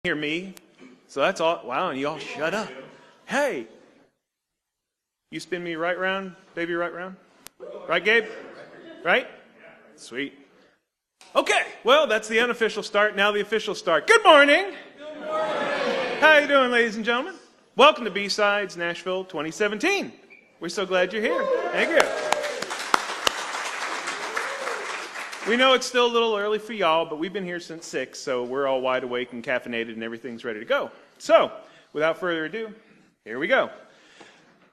hear me. So that's all. Wow, and you all shut up. Hey, you spin me right round, baby, right round. Right, Gabe? Right? Sweet. Okay, well, that's the unofficial start. Now the official start. Good morning. Good morning. How you doing, ladies and gentlemen? Welcome to BSides Nashville 2017. We're so glad you're here. Thank you. We know it's still a little early for y'all, but we've been here since 6, so we're all wide awake and caffeinated and everything's ready to go. So, without further ado, here we go.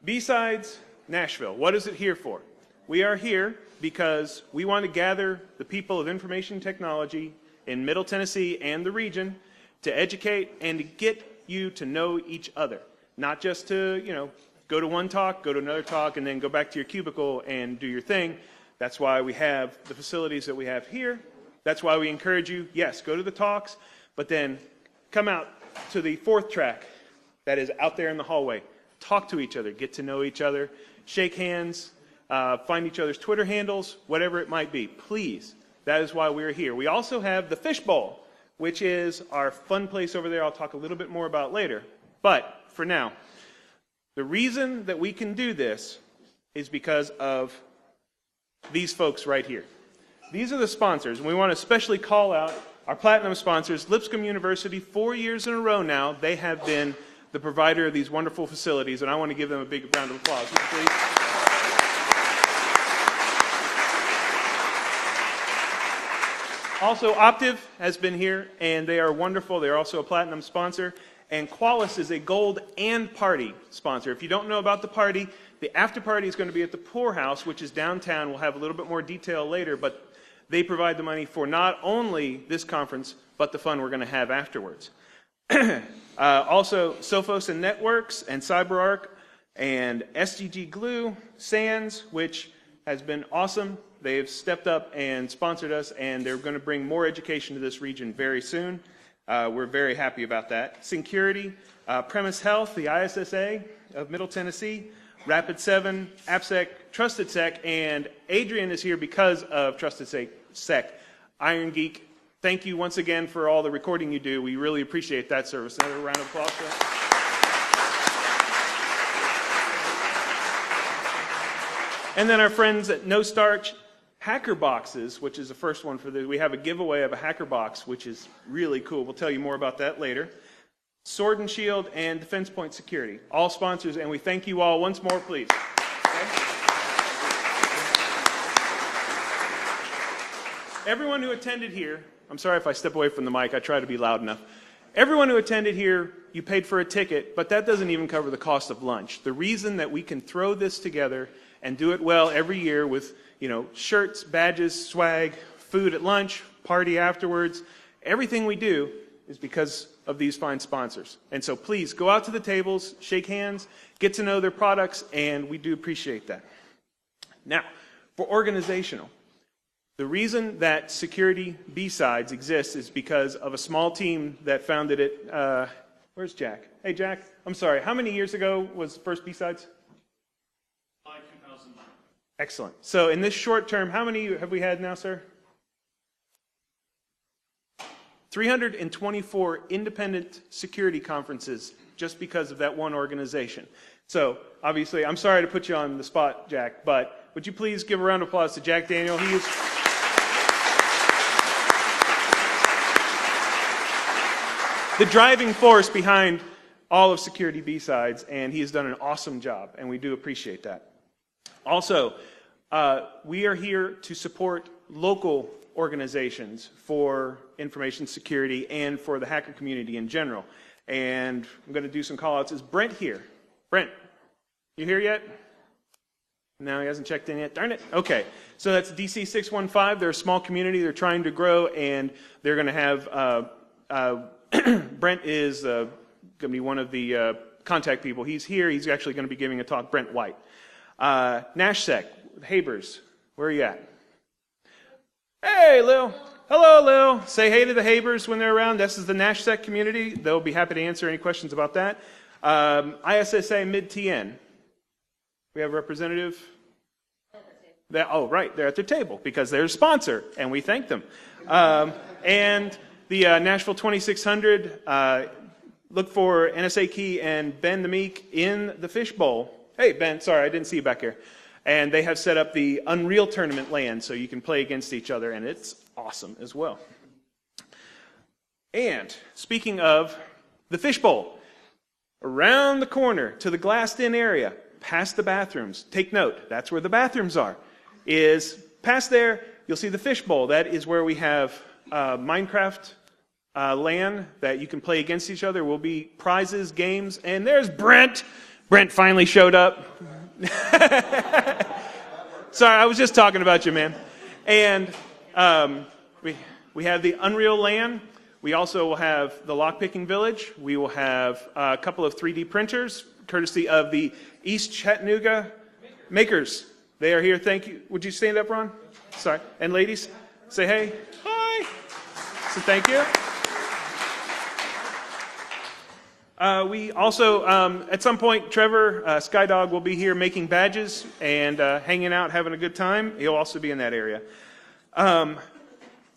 BSides Nashville. What is it here for? We are here because we want to gather the people of information technology in Middle Tennessee and the region to educate and to get you to know each other. Not just to, go to one talk, go to another talk, and then go back to your cubicle and do your thing. That's why we have the facilities that we have here. That's why we encourage you, yes, go to the talks, but then come out to the 4th track that is out there in the hallway. Talk to each other, get to know each other, shake hands, find each other's Twitter handles, whatever it might be. Please, that is why we're here. We also have the Fishbowl, which is our fun place over there. I'll talk a little bit more about later. But for now, the reason that we can do this is because of these folks right here. These are the sponsors, and we want to especially call out our platinum sponsors, Lipscomb University. 4 years in a row now, they have been the provider of these wonderful facilities, and I want to give them a big round of applause. Please. Also, Optiv has been here, and they are wonderful. They're also a platinum sponsor. And Qualis is a gold and party sponsor. If you don't know about the party, the after party is going to be at the Poorhouse, which is downtown. We'll have a little bit more detail later, but they provide the money for not only this conference, but the fun we're going to have afterwards. Also, Sophos and Networks and CyberArk and SGG Glue, SANS, which has been awesome. They've stepped up and sponsored us, and they're going to bring more education to this region very soon. We're very happy about that. Security, Premise Health, the ISSA of Middle Tennessee, Rapid7, AppSec, TrustedSec, and Adrian is here because of TrustedSec. Iron Geek, thank you once again for all the recording you do. We really appreciate that service. Another round of applause for that. And then our friends at No Starch, Hacker Boxes, which is the first one for we have a giveaway of a Hacker Box, which is really cool. We'll tell you more about that later. Sword and Shield and Defense Point Security, all sponsors, and we thank you all once more, please. Okay. Everyone who attended here, I'm sorry if I step away from the mic, I try to be loud enough. Everyone who attended here, you paid for a ticket, but that doesn't even cover the cost of lunch. The reason that we can throw this together and do it well every year with shirts, badges, swag, food at lunch, party afterwards, everything we do is because of these fine sponsors. And so please go out to the tables, shake hands, get to know their products, and we do appreciate that. Now, for organizational, the reason that Security BSides exists is because of a small team that founded it. Where's Jack? Hey, Jack. I'm sorry. How many years ago was the first BSides? 2009. Excellent. So in this short term, how many have we had now, sir? 324 independent security conferences just because of that one organization. So obviously, I'm sorry to put you on the spot, Jack, but would you please give a round of applause to Jack Daniel? He is the driving force behind all of Security BSides, and he has done an awesome job, and we do appreciate that. Also, we are here to support local organizations for information security and for the hacker community in general. And I'm going to do some call-outs. Is Brent here? Brent, you here yet? No, he hasn't checked in yet. Darn it. Okay. So that's DC 615. They're a small community. They're trying to grow, and they're going to have Brent is going to be one of the contact people. He's here. He's actually going to be giving a talk. Brent White. NashSec, Habers, where are you at? Hey, Lil. Hello, Lil. Say hey to the Habers when they're around. This is the NashSec community. They'll be happy to answer any questions about that. ISSA Mid-TN. We have a representative? Oh, right. They're at their table because they're a sponsor, and we thank them. And the Nashville 2600. Look for NSA Key and Ben the Meek in the fishbowl. Hey, Ben, sorry, I didn't see you back here. And they have set up the Unreal Tournament LAN, so you can play against each other, and it's awesome as well. And speaking of the fishbowl, around the corner to the glassed-in area, past the bathrooms, take note, that's where the bathrooms are, is past there, you'll see the fishbowl. That is where we have Minecraft LAN that you can play against each other. Will be prizes, games, and there's Brent. Brent finally showed up. Sorry, I was just talking about you, man. And we have the Unreal LAN. We also will have the Lockpicking Village. We will have a couple of 3D printers, courtesy of the East Chattanooga Makers. They are here. Thank you. Would you stand up, Ron? Sorry. And ladies, say hey. Hi. So thank you. We also, at some point, Trevor Skydog will be here making badges and hanging out, having a good time. He'll also be in that area.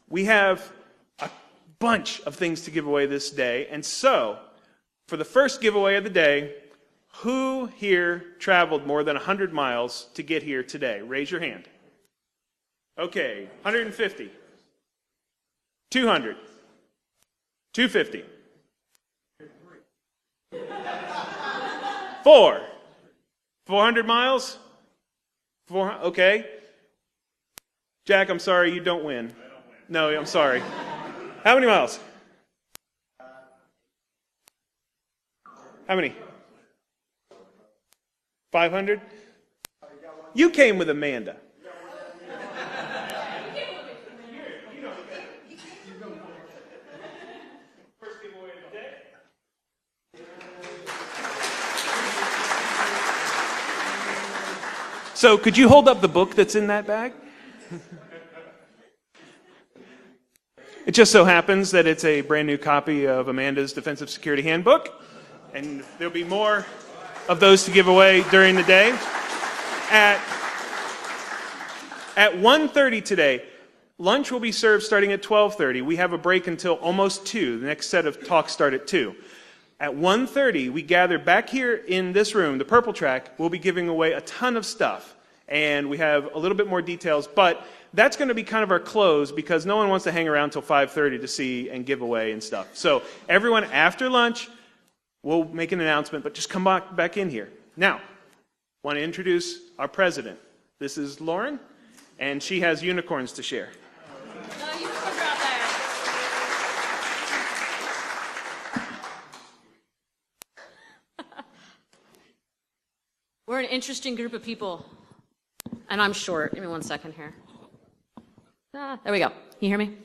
We have a bunch of things to give away this day. And so, for the first giveaway of the day, who here traveled more than 100 miles to get here today? Raise your hand. Okay, 150. 200. 250. 400 miles? 400, okay. Jack, I'm sorry, you don't win. No, I'm sorry. How many miles? How many? 500? You came with Amanda. So could you hold up the book that's in that bag? It just so happens that it's a brand new copy of Amanda's Defensive Security Handbook, and there'll be more of those to give away during the day. At 1:30 today, lunch will be served starting at 12:30. We have a break until almost 2. The next set of talks start at 2. At 1:30, we gather back here in this room, the purple track. We'll be giving away a ton of stuff, and we have a little bit more details, but that's going to be kind of our close because no one wants to hang around until 5:30 to see and give away and stuff. So everyone after lunch, we'll make an announcement, but just come back in here. Now, I want to introduce our president. This is Lauren, and she has unicorns to share. We're an interesting group of people, and I'm short. Give me 1 second here. There we go. Can you hear me?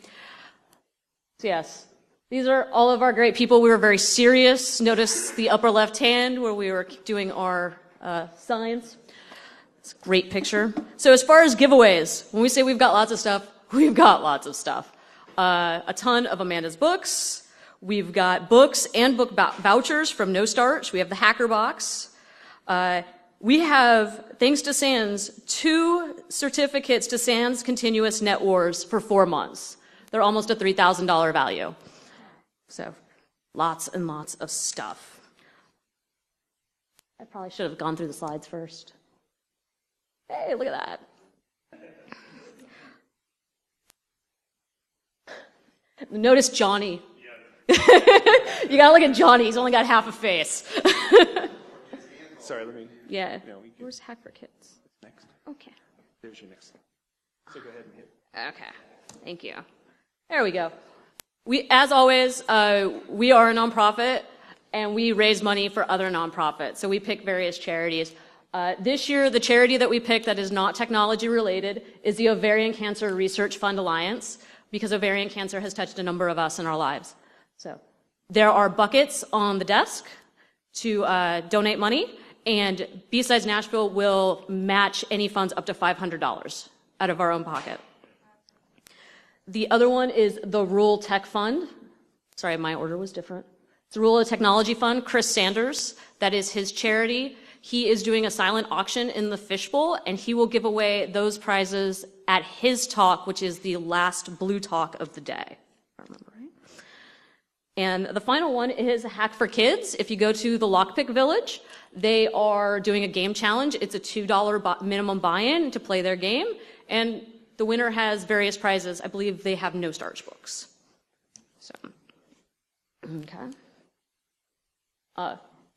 So yes, these are all of our great people. We were very serious. Notice the upper left hand where we were doing our science. It's a great picture. So as far as giveaways, when we say we've got lots of stuff, we've got lots of stuff. A ton of Amanda's books. We've got books and book vouchers from No Starch. We have the Hacker Box. We have, thanks to SANS, 2 certificates to SANS Continuous Net Wars for 4 months. They're almost a $3,000 value. So, lots and lots of stuff. I probably should have gone through the slides first. Hey, look at that. Notice Johnny. You gotta look at Johnny. He's only got half a face. Sorry, let me... Yeah. No, Where's Hack for Kids? Next. Okay. There's your next one. So go ahead and hit. Okay. Thank you. There we go. As always, we are a nonprofit, and we raise money for other nonprofits. So we pick various charities. This year, the charity that we picked that is not technology related is the Ovarian Cancer Research Fund Alliance, because ovarian cancer has touched a number of us in our lives. So there are buckets on the desk to donate money. And BSides Nashville will match any funds up to $500 out of our own pocket. The other one is the Rural Tech Fund. Sorry, my order was different. It's the Rural Technology Fund. Chris Sanders, that is his charity. He is doing a silent auction in the fishbowl, and he will give away those prizes at his talk, which is the last blue talk of the day. If I remember right. And the final one is a hack for kids. If you go to the Lockpick Village, they are doing a game challenge. It's a $2 minimum buy-in to play their game, and the winner has various prizes. I believe they have no starch books. So, okay.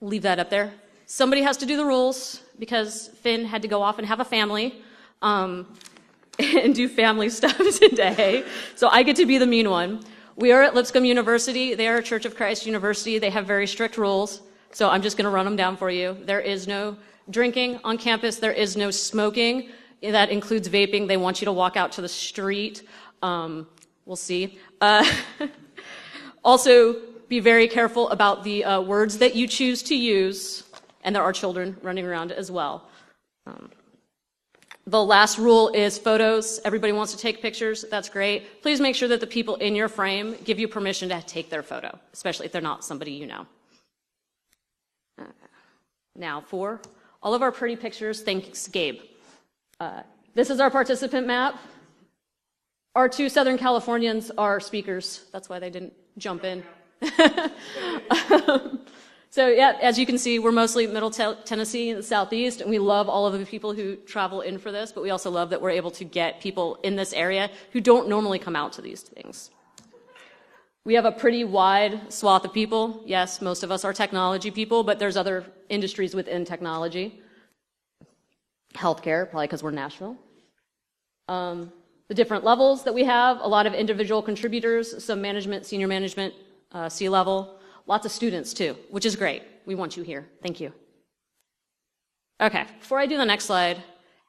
Leave that up there. Somebody has to do the rules because Finn had to go off and have a family and do family stuff today. So I get to be the mean one. We are at Lipscomb University. They are a Church of Christ university. They have very strict rules. So I'm just going to run them down for you. There is no drinking on campus. There is no smoking. That includes vaping. They want you to walk out to the street. We'll see. Also, be very careful about the words that you choose to use. And there are children running around as well. The last rule is photos. Everybody wants to take pictures. That's great. Please make sure that the people in your frame give you permission to take their photo, especially if they're not somebody you know. Now, for all of our pretty pictures, thanks, Gabe. This is our participant map. Our two Southern Californians are speakers. That's why they didn't jump in. So yeah, as you can see, we're mostly Middle Tennessee and the Southeast, and we love all of the people who travel in for this, but we also love that we're able to get people in this area who don't normally come out to these things. We have a pretty wide swath of people. Yes, most of us are technology people, but there's other industries within technology. Healthcare, probably because we're Nashville. The different levels that we have, a lot of individual contributors, some management, senior management, C-level. Lots of students too, which is great. We want you here. Thank you. Okay, before I do the next slide,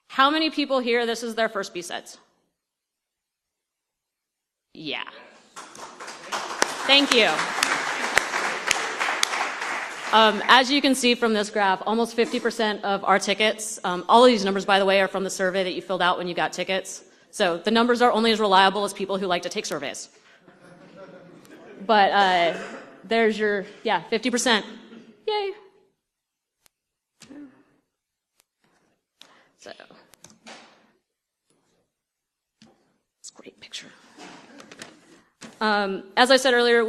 how many people here, this is their first BSides? Yeah. Thank you. As you can see from this graph, almost 50% of our tickets, all of these numbers, by the way, are from the survey that you filled out when you got tickets. So the numbers are only as reliable as people who like to take surveys. But there's your, 50%. Yay. So, it's a great picture. As I said earlier,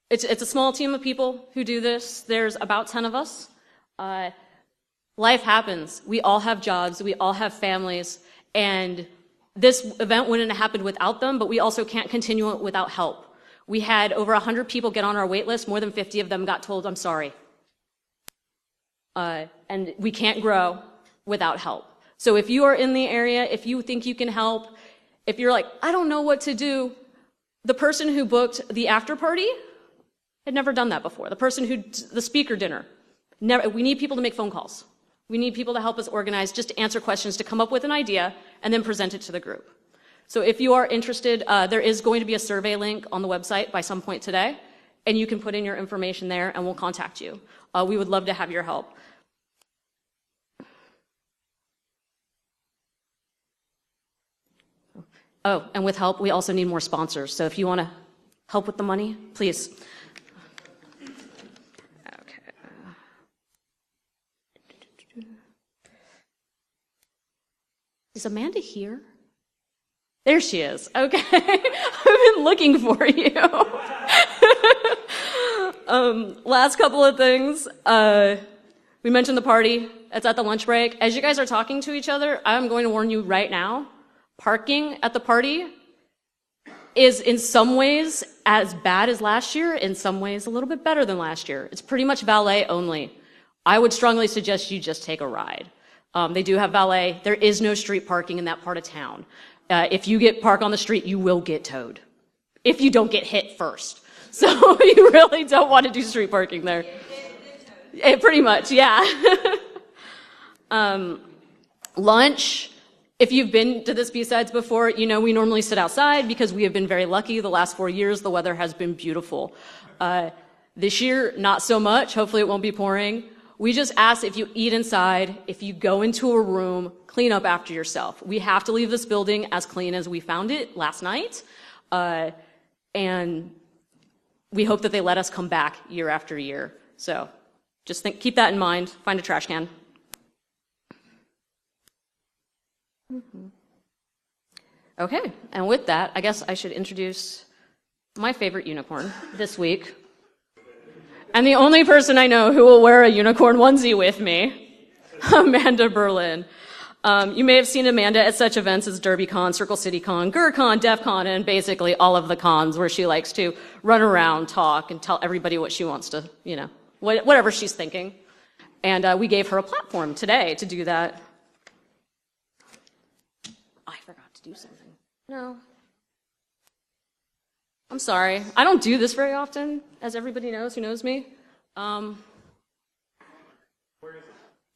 it's a small team of people who do this. There's about 10 of us. Life happens. We all have jobs. We all have families. And this event wouldn't have happened without them, but we also can't continue it without help. We had over 100 people get on our wait list. More than 50 of them got told, I'm sorry. And we can't grow without help. So if you are in the area, if you think you can help, if you're like, I don't know what to do, the person who booked the after party had never done that before. The speaker dinner, we need people to make phone calls. We need people to help us organize, just to answer questions, to come up with an idea, and then present it to the group. So if you are interested, there is going to be a survey link on the website by some point today, and you can put in your information there, and we'll contact you. We would love to have your help. Oh, and with help, we also need more sponsors. So if you want to help with the money, please. Okay. Is Amanda here? There she is. Okay. I've been looking for you. Last couple of things. We mentioned the party. It's at the lunch break. As you guys are talking to each other, I'm going to warn you right now. Parking at the party is in some ways as bad as last year, in some ways a little bit better than last year. It's pretty much valet only. I would strongly suggest you just take a ride. They do have valet. There is no street parking in that part of town. If you get parked on the street, you will get towed. If you don't get hit first. So you really don't want to do street parking there. Pretty much, yeah. Lunch. If you've been to this BSides before, you know we normally sit outside because we have been very lucky. The last 4 years, the weather has been beautiful. This year, not so much. Hopefully it won't be pouring. We just ask if you eat inside, if you go into a room, clean up after yourself. We have to leave this building as clean as we found it last night. And we hope that they let us come back year after year. So just keep that in mind. Find a trash can. Okay, and with that, I guess I should introduce my favorite unicorn this week, and the only person I know who will wear a unicorn onesie with me, Amanda Berlin. You may have seen Amanda at such events as DerbyCon, Circle City Con, GurCon, DEF CON, and basically all of the cons where she likes to run around, talk, and tell everybody what she wants to, whatever she's thinking. And we gave her a platform today to do that. I forgot to do something. No. I'm sorry. I don't do this very often, as everybody knows who knows me. Where is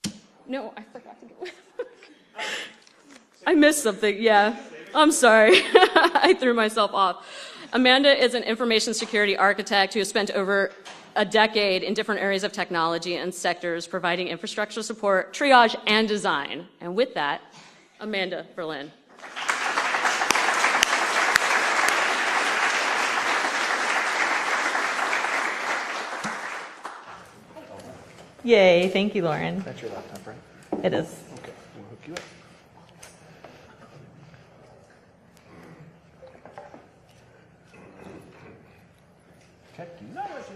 it? No, I forgot to do it. I missed something, yeah. I'm sorry. I threw myself off. Amanda is an information security architect who has spent over a decade in different areas of technology and sectors providing infrastructure support, triage, and design. And with that, Amanda Berlin. Yay, thank you, Lauren. That's your laptop, right? It is. Okay, we'll hook you up. Technology.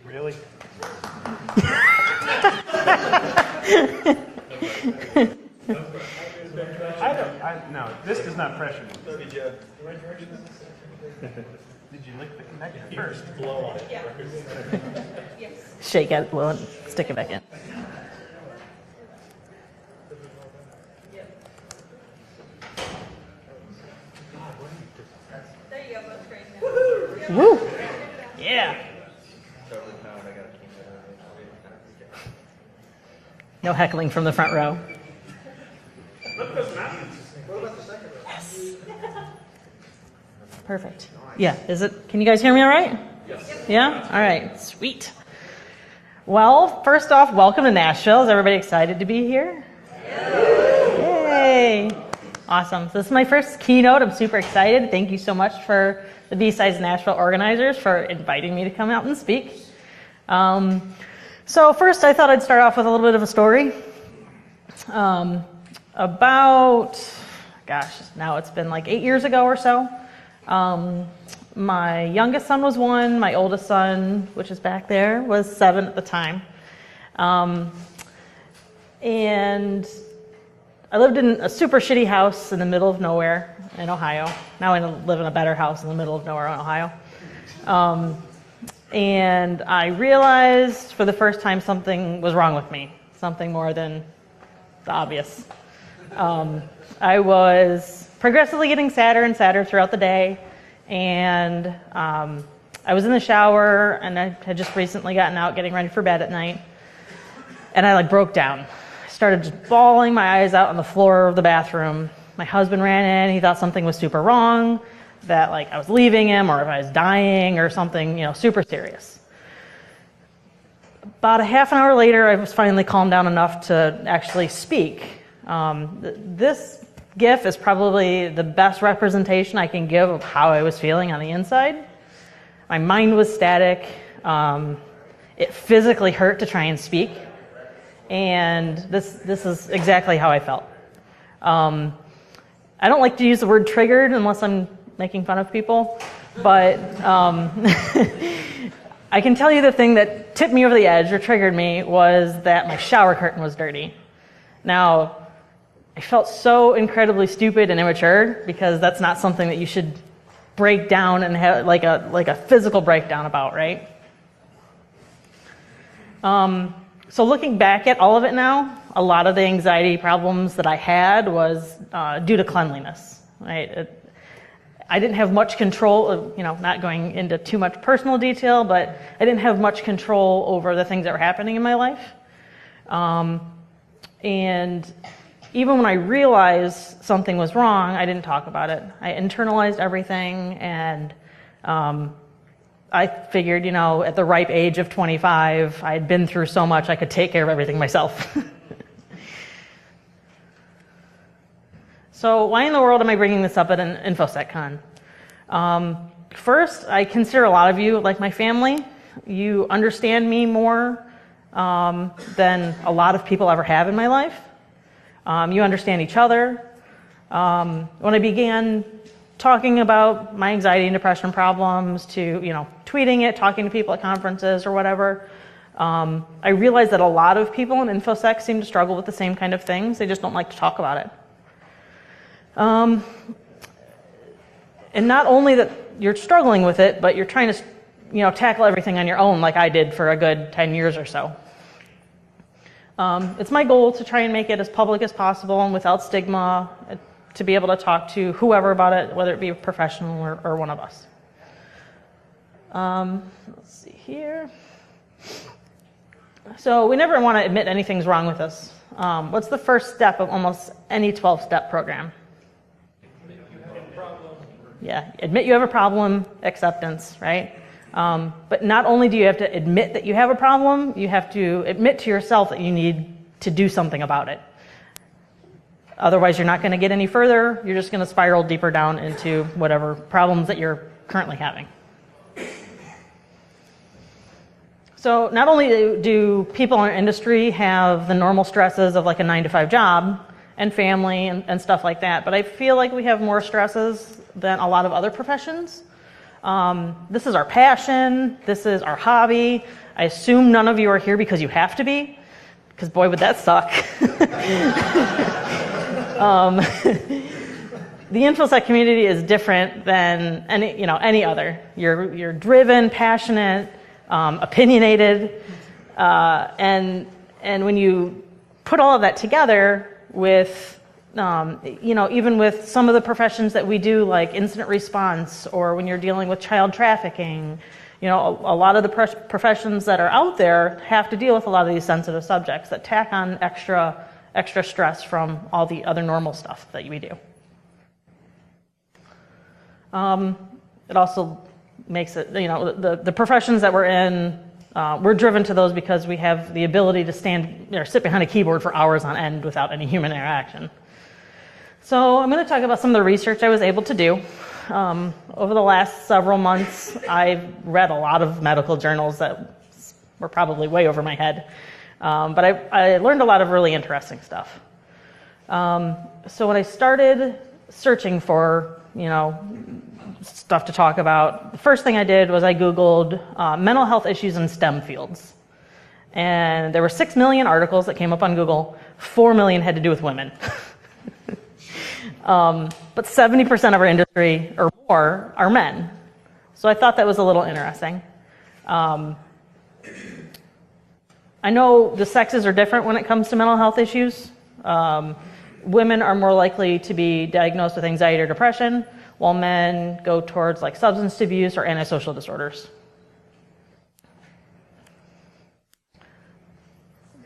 Really? No, this does not pressure me. Did you lick the connector first? Blow on it. Yeah. Shake it, blow it, stick it back in. There you go, that's great. Woo! Yeah. No heckling from the front row. Yes. Perfect. Yeah, is it? Can you guys hear me all right? Yes. Yeah? All right, sweet. Well, first off, welcome to Nashville. Is everybody excited to be here? Yay! Awesome. So this is my first keynote. I'm super excited. Thank you so much for the BSides Nashville organizers for inviting me to come out and speak. So first, I thought I'd start off with a little bit of a story. Now it's been like 8 years ago or so. My youngest son was 1. My oldest son, which is back there, was 7 at the time. And I lived in a super shitty house in the middle of nowhere in Ohio. Now I live in a better house in the middle of nowhere in Ohio. And I realized for the first time something was wrong with me, something more than the obvious. I was progressively getting sadder and sadder throughout the day, and I was in the shower, and I had just recently gotten out getting ready for bed at night, and I broke down. I started just bawling my eyes out on the floor of the bathroom. My husband ran in. He thought something was super wrong, that I was leaving him or if I was dying or something, super serious. About a half an hour later, I was finally calmed down enough to actually speak. This GIF is probably the best representation I can give of how I was feeling on the inside. My mind was static. It physically hurt to try and speak. And this is exactly how I felt. I don't like to use the word triggered unless I'm making fun of people, but I can tell you the thing that tipped me over the edge or triggered me was that my shower curtain was dirty. Now, I felt so incredibly stupid and immature because that's not something that you should break down and have like a physical breakdown about, right? So looking back at all of it now, a lot of the anxiety problems that I had was due to cleanliness, right? I didn't have much control, not going into too much personal detail, but I didn't have much control over the things that were happening in my life. And even when I realized something was wrong, I didn't talk about it. I internalized everything, and I figured, at the ripe age of 25, I had been through so much I could take care of everything myself. So why in the world am I bringing this up at an Infosec con? First, I consider a lot of you like my family. You understand me more than a lot of people ever have in my life. You understand each other. When I began talking about my anxiety and depression problems to, tweeting it, talking to people at conferences or whatever, I realized that a lot of people in Infosec seem to struggle with the same kind of things. They just don't like to talk about it. And not only that you're struggling with it, but you're trying to, tackle everything on your own like I did for a good 10 years or so. It's my goal to try and make it as public as possible and without stigma, to be able to talk to whoever about it, whether it be a professional or one of us. Let's see here. So we never want to admit anything's wrong with us. What's the first step of almost any 12-step program? Yeah, admit you have a problem, acceptance, right? But not only do you have to admit that you have a problem, you have to admit to yourself that you need to do something about it. Otherwise, you're not going to get any further. You're just going to spiral deeper down into whatever problems that you're currently having. So not only do people in our industry have the normal stresses of like a 9-to-5 job and family and stuff like that, but I feel like we have more stresses than a lot of other professions. This is our passion. This is our hobby. I assume none of you are here because you have to be, because boy, would that suck. The Infosec community is different than any other. You're driven, passionate, opinionated, and when you put all of that together with, even with some of the professions that we do, like incident response, or when you're dealing with child trafficking, a lot of the professions that are out there have to deal with a lot of these sensitive subjects that tack on extra stress from all the other normal stuff that we do. It also makes it, the professions that we're in, we're driven to those because we have the ability to stand or sit behind a keyboard for hours on end without any human interaction. So I'm going to talk about some of the research I was able to do. Over the last several months, I've read a lot of medical journals that were probably way over my head. But I learned a lot of really interesting stuff. So when I started searching for, stuff to talk about, the first thing I did was I Googled mental health issues in STEM fields. And there were 6 million articles that came up on Google. 4 million had to do with women. But 70% of our industry or more are men. So I thought that was a little interesting. I know the sexes are different when it comes to mental health issues. Women are more likely to be diagnosed with anxiety or depression, while men go towards like substance abuse or antisocial disorders.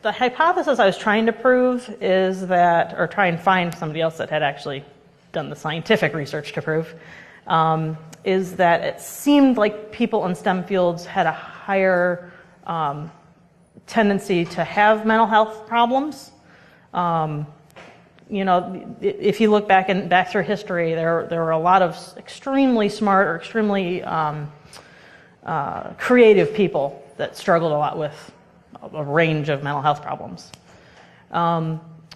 The hypothesis I was trying to prove is that, or try and find somebody else that had actually done the scientific research to prove, is that it seemed like people in STEM fields had a higher tendency to have mental health problems. If you look back through history, there were a lot of extremely smart or extremely creative people that struggled a lot with a range of mental health problems.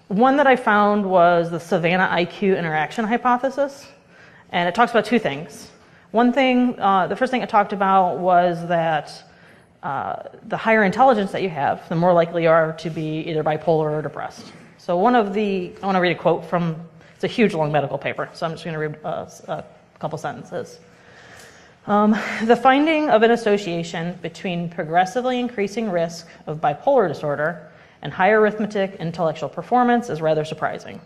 One that I found was the Savannah IQ interaction hypothesis, and it talks about two things. One thing, the first thing it talked about was that the higher intelligence that you have, the more likely you are to be either bipolar or depressed. So I want to read a quote from, it's a huge long medical paper, so I'm just going to read a couple sentences. The finding of an association between progressively increasing risk of bipolar disorder and higher arithmetic intellectual performance is rather surprising.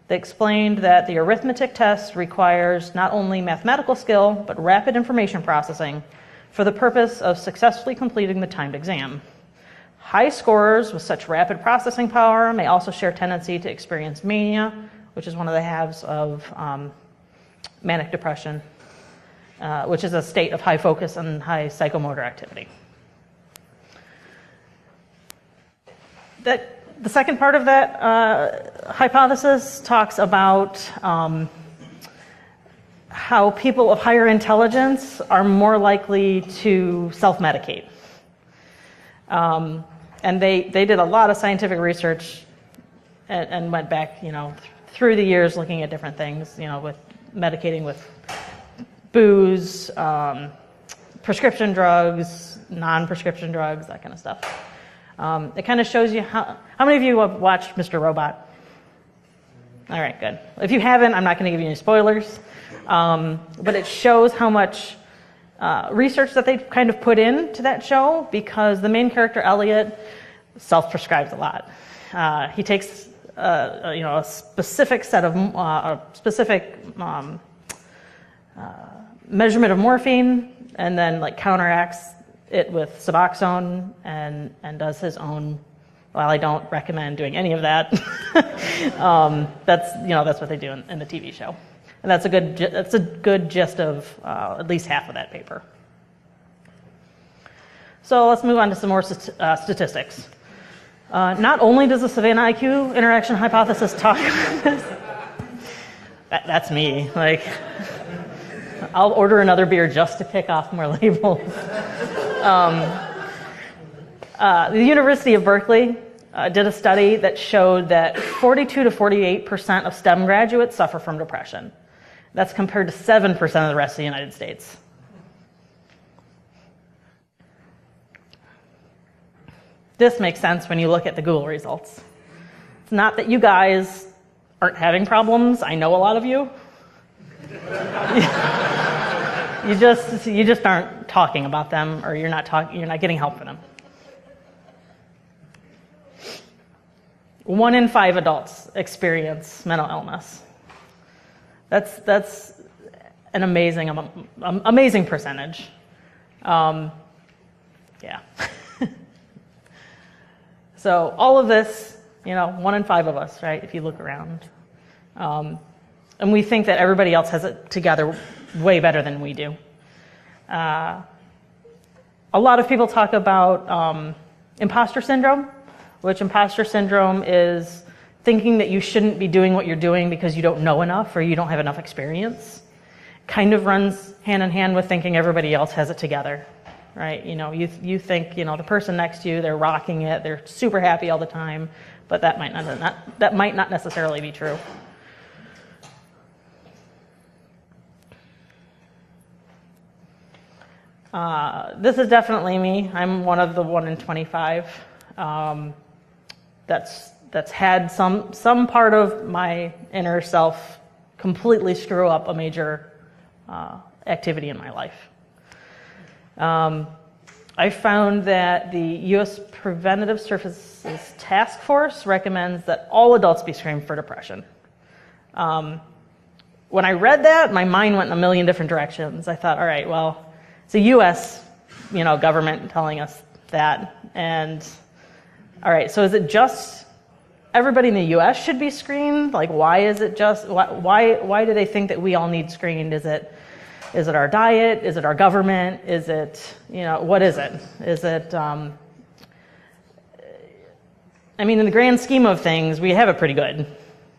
They explained that the arithmetic test requires not only mathematical skill, but rapid information processing for the purpose of successfully completing the timed exam. High scorers with such rapid processing power may also share tendency to experience mania, which is one of the halves of manic depression, which is a state of high focus and high psychomotor activity. The second part of that hypothesis talks about how people of higher intelligence are more likely to self-medicate. And they did a lot of scientific research and went back, through the years looking at different things, with medicating with booze, prescription drugs, non-prescription drugs, that kind of stuff. It kind of shows you how many of you have watched Mr. Robot? All right, good. If you haven't, I'm not going to give you any spoilers, but it shows how much research that they kind of put into that show, because the main character, Elliot, self-prescribes a lot. He takes a specific set of measurement of morphine, and then like counteracts it with Suboxone, and does his own. Well, I don't recommend doing any of that. That's what they do in the TV show, and that's a good gist of at least half of that paper. So let's move on to some more statistics. Not only does the Savannah IQ interaction hypothesis talk about this, that's me. Like, I'll order another beer just to pick off more labels. The University of Berkeley did a study that showed that 42 to 48% of STEM graduates suffer from depression. That's compared to 7% of the rest of the United States. This makes sense when you look at the Google results. It's not that you guys aren't having problems. I know a lot of you. You just aren't talking about them, or you're not getting help for them. 1 in 5 adults experience mental illness. That's an amazing percentage. Yeah. So all of this, 1 in 5 of us, right? If you look around, and we think that everybody else has it together way better than we do. A lot of people talk about imposter syndrome, which imposter syndrome is thinking that you shouldn't be doing what you're doing because you don't know enough or you don't have enough experience. Kind of runs hand in hand with thinking everybody else has it together, right? You think, the person next to you, they're rocking it, they're super happy all the time, but that might not necessarily be true. This is definitely me. I'm one of the 1 in 25 that's had some part of my inner self completely screw up a major activity in my life. I found that the U.S. Preventative Services Task Force recommends that all adults be screened for depression. When I read that, my mind went in a million different directions. I thought, all right, well, it's the U.S. government telling us that, and all right, so is it just everybody in the U.S. should be screened? Like, why is it just why do they think that we all need screened? Is it our diet? Is it our government? Is it what is it? Is it? In the grand scheme of things, we have it pretty good,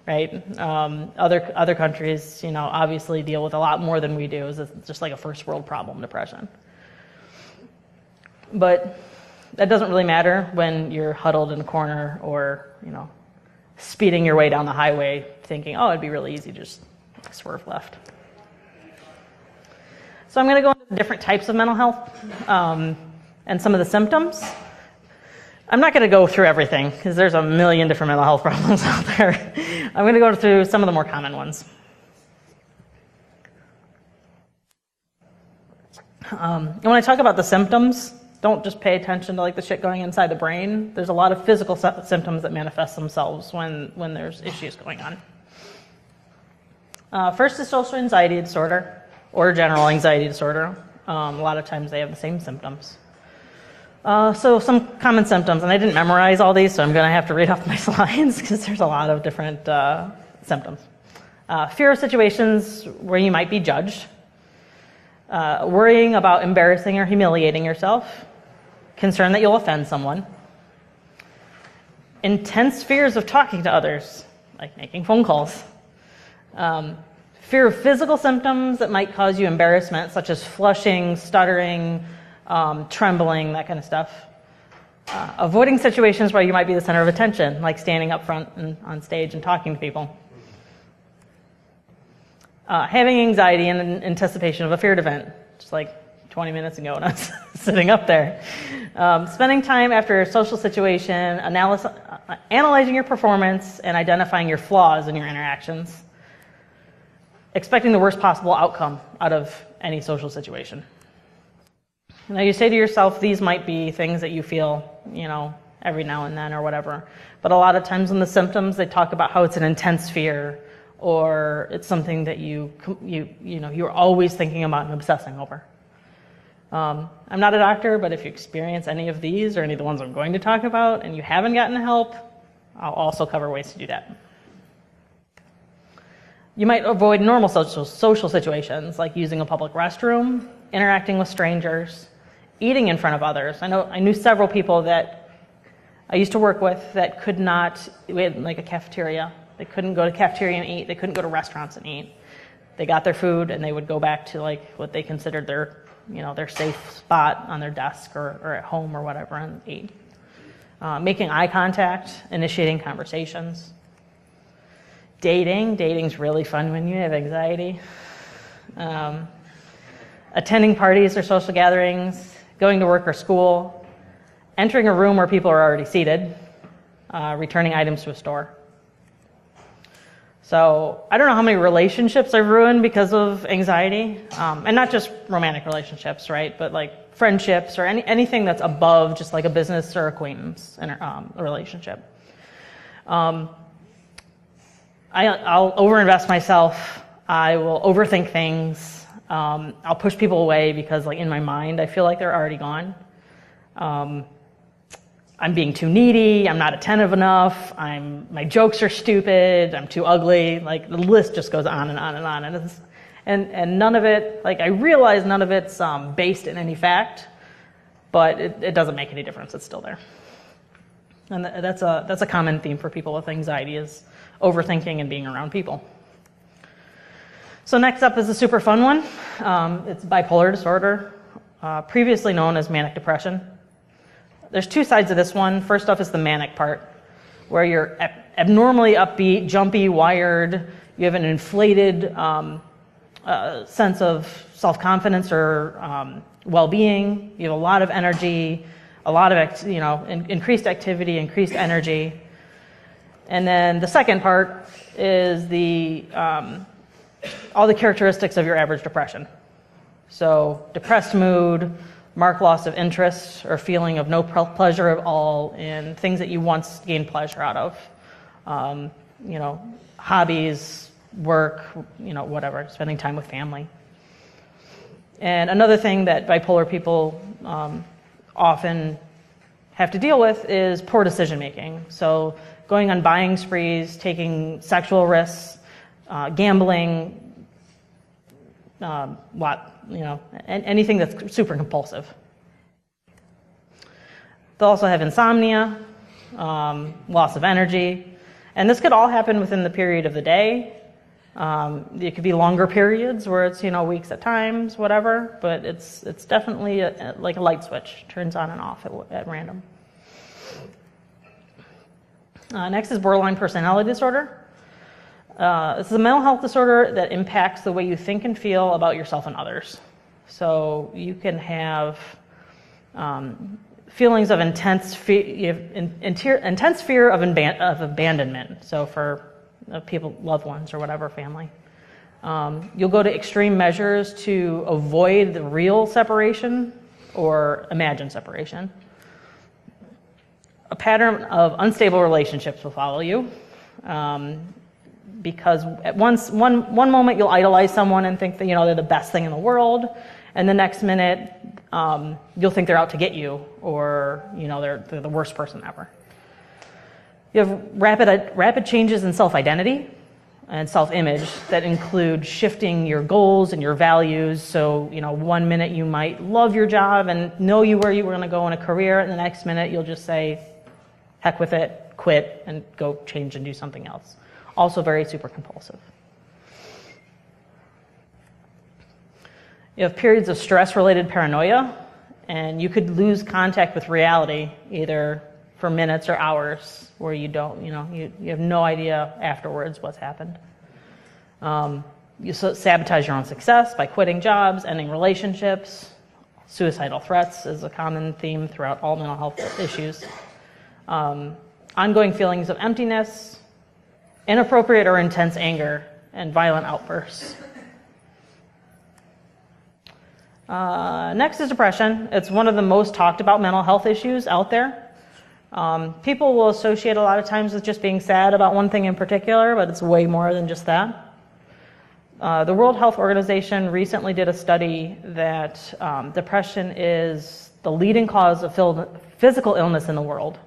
right? Other countries, obviously deal with a lot more than we do. It's just like a first world problem, depression. But that doesn't really matter when you're huddled in a corner or, speeding your way down the highway thinking, oh, it'd be really easy to just swerve left. So I'm going to go into different types of mental health and some of the symptoms. I'm not going to go through everything because there's a million different mental health problems out there. I'm going to go through some of the more common ones. And when I talk about the symptoms, don't just pay attention to the shit going inside the brain. There's a lot of physical symptoms that manifest themselves when there's issues going on. First is social anxiety disorder or general anxiety disorder. A lot of times they have the same symptoms. So some common symptoms, and I didn't memorize all these, so I'm going to have to read off my slides because there's a lot of different symptoms. Fear of situations where you might be judged. Worrying about embarrassing or humiliating yourself. Concern that you'll offend someone. Intense fears of talking to others, like making phone calls. Fear of physical symptoms that might cause you embarrassment, such as flushing, stuttering, trembling, that kind of stuff. Avoiding situations where you might be the center of attention, like standing up front and on stage and talking to people. Having anxiety in anticipation of a feared event, just like 20 minutes ago when I was sitting up there. Spending time after a social situation, analyzing your performance and identifying your flaws in your interactions. Expecting the worst possible outcome out of any social situation. Now you say to yourself, these might be things that you feel, every now and then or whatever. But a lot of times in the symptoms, they talk about how it's an intense fear, or it's something that you're always thinking about and obsessing over. I'm not a doctor, but if you experience any of these or any of the ones I'm going to talk about and you haven't gotten help, I'll also cover ways to do that. You might avoid normal social situations, like using a public restroom, interacting with strangers, eating in front of others. I knew several people that I used to work with that could not, we had like a cafeteria. They couldn't go to cafeteria and eat. They couldn't go to restaurants and eat. They got their food and they would go back to like what they considered their safe spot on their desk or at home or whatever and eat. Making eye contact, initiating conversations. Dating's really fun when you have anxiety. Attending parties or social gatherings, going to work or school, entering a room where people are already seated, returning items to a store. So I don't know how many relationships I've ruined because of anxiety, and not just romantic relationships, right? But like friendships or anything that's above just like a business or acquaintance a relationship. I'll overinvest myself. I will overthink things. I'll push people away because like in my mind I feel like they're already gone. I'm being too needy, I'm not attentive enough, my jokes are stupid, I'm too ugly, like the list just goes on and on and on. And none of it, like I realize none of it's based in any fact, but it doesn't make any difference, it's still there. And that's a common theme for people with anxiety is overthinking and being around people. So next up is a super fun one. It's bipolar disorder, previously known as manic depression. There's two sides of this one. First off is the manic part, where you're abnormally upbeat, jumpy, wired. You have an inflated sense of self-confidence or well-being. You have a lot of energy, a lot of increased activity, increased energy. And then the second part is all the characteristics of your average depression. So depressed mood, marked loss of interest or feeling of no pleasure at all in things that you once gained pleasure out of. Hobbies, work, whatever, spending time with family. And another thing that bipolar people often have to deal with is poor decision making. So going on buying sprees, taking sexual risks, gambling, anything that's super compulsive. They'll also have insomnia, loss of energy, and this could all happen within the period of the day. It could be longer periods where it's weeks at times, whatever. But it's definitely like a light switch, turns on and off at random. Next is borderline personality disorder. This is a mental health disorder that impacts the way you think and feel about yourself and others. So you can have feelings of intense fear of abandonment. So for people, loved ones or whatever, family. You'll go to extreme measures to avoid the real separation or imagined separation. A pattern of unstable relationships will follow you. Because at one moment you'll idolize someone and think that they're the best thing in the world, and the next minute you'll think they're out to get you, or they're the worst person ever. You have rapid changes in self-identity and self-image that include shifting your goals and your values. So 1 minute you might love your job and know where you were going to go in a career, and the next minute you'll just say, heck with it, quit, and go change and do something else. Also very super compulsive. You have periods of stress-related paranoia and you could lose contact with reality either for minutes or hours, where you don't, you have no idea afterwards what's happened. You sabotage your own success by quitting jobs, ending relationships. Suicidal threats is a common theme throughout all mental health issues. Ongoing feelings of emptiness, inappropriate or intense anger, and violent outbursts. Next is depression. It's one of the most talked about mental health issues out there. People will associate a lot of times with just being sad about one thing in particular, but it's way more than just that. The World Health Organization recently did a study that depression is the leading cause of physical illness in the world.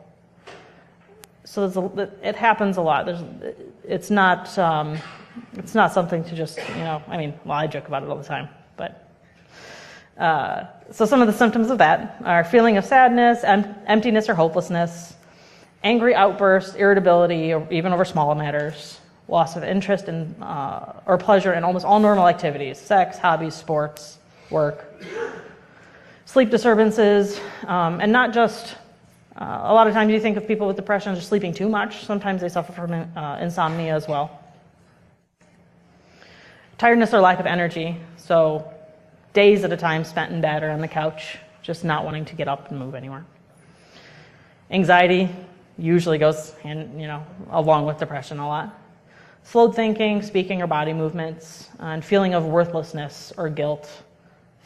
So it happens a lot. It's not something to just, I joke about it all the time, but. So some of the symptoms of that are feeling of sadness, emptiness or hopelessness, angry outbursts, irritability, or even over small matters, loss of interest in, or pleasure in almost all normal activities, sex, hobbies, sports, work, sleep disturbances, and not just, a lot of times you think of people with depression as just sleeping too much. Sometimes they suffer from insomnia as well. Tiredness or lack of energy, so days at a time spent in bed or on the couch, just not wanting to get up and move anywhere. Anxiety usually goes along with depression a lot. Slowed thinking, speaking or body movements, and feeling of worthlessness or guilt,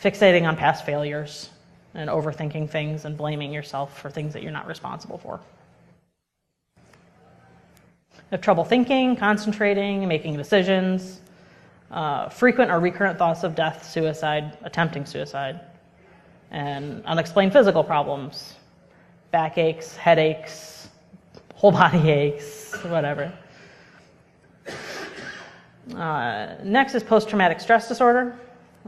fixating on past failures, and overthinking things and blaming yourself for things that you're not responsible for. Have trouble thinking, concentrating, making decisions, frequent or recurrent thoughts of death, suicide, attempting suicide, and unexplained physical problems, backaches, headaches, whole body aches, whatever. Next is post-traumatic stress disorder.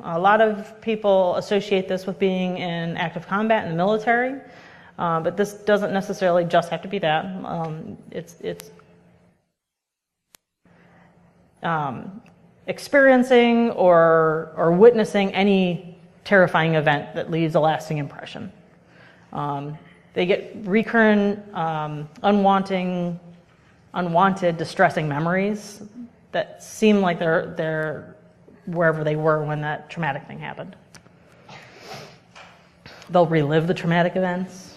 A lot of people associate this with being in active combat in the military, but this doesn't necessarily just have to be that. It's experiencing or witnessing any terrifying event that leaves a lasting impression. They get recurrent, unwanted, distressing memories that seem like they're wherever they were when that traumatic thing happened. They'll relive the traumatic events.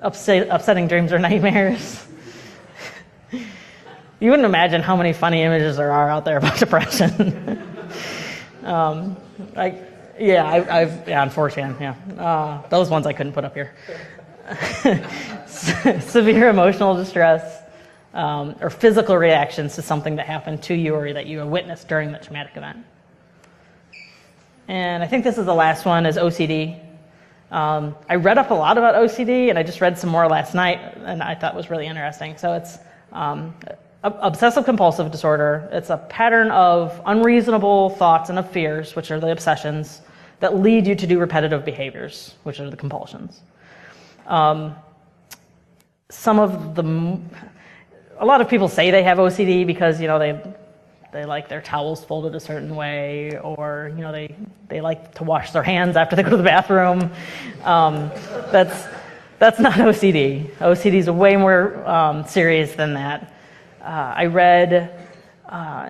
Upsetting dreams or nightmares. You wouldn't imagine how many funny images there are out there about depression. Unfortunately, those ones I couldn't put up here. Severe emotional distress, or physical reactions to something that happened to you or that you witnessed during that traumatic event. And I think this is the last one, is OCD. I read up a lot about OCD, and I just read some more last night, and I thought it was really interesting. So it's obsessive-compulsive disorder. It's a pattern of unreasonable thoughts and of fears, which are the obsessions, that lead you to do repetitive behaviors, which are the compulsions. A lot of people say they have OCD because, they like their towels folded a certain way, or, they like to wash their hands after they go to the bathroom. That's not OCD. OCD is way more serious than that. I read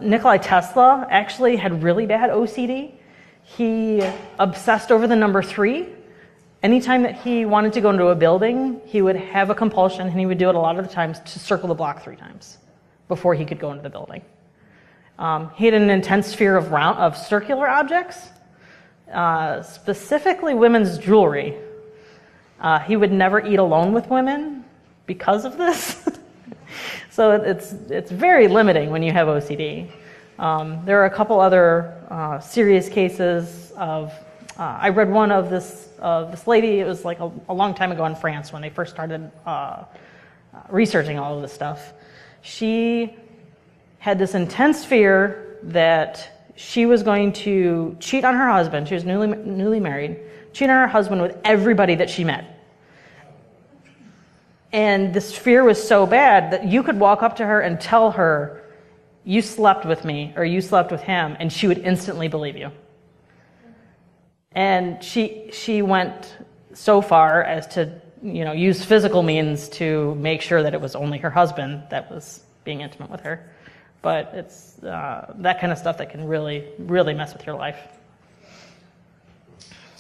Nikola Tesla actually had really bad OCD. He obsessed over the number 3. Anytime that he wanted to go into a building, he would have a compulsion, and he would do it a lot of the times to circle the block 3 times before he could go into the building. He had an intense fear of circular objects, specifically women's jewelry. He would never eat alone with women because of this. So it's very limiting when you have OCD. There are a couple other serious cases of. I read one of this lady. It was like a long time ago in France when they first started researching all of this stuff. She had this intense fear that she was going to cheat on her husband. She was newly married. Cheat on her husband with everybody that she met. And this fear was so bad that you could walk up to her and tell her, "You slept with me," or "You slept with him," and she would instantly believe you. And she went so far as to, use physical means to make sure that it was only her husband that was being intimate with her. But it's that kind of stuff that can really, really mess with your life.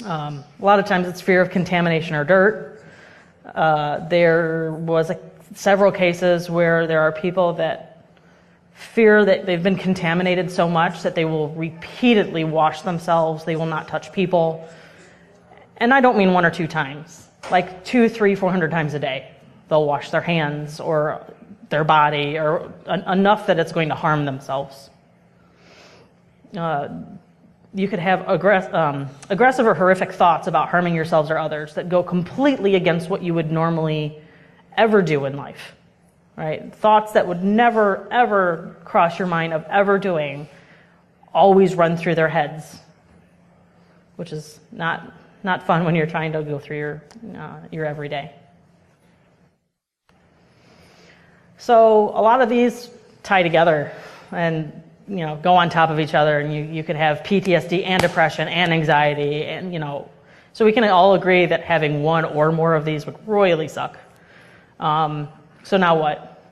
A lot of times it's fear of contamination or dirt. There was several cases where there are people that fear that they've been contaminated so much that they will repeatedly wash themselves. They will not touch people. And I don't mean 1 or 2 times, like 200, 300, 400 times a day. They'll wash their hands or their body or enough that it's going to harm themselves. You could have aggressive or horrific thoughts about harming yourselves or others that go completely against what you would normally ever do in life, right? Thoughts that would never, ever cross your mind of ever doing always run through their heads, which is not fun when you're trying to go through your everyday. So a lot of these tie together and go on top of each other, and you could have PTSD and depression and anxiety, and so we can all agree that having one or more of these would royally suck. So now what?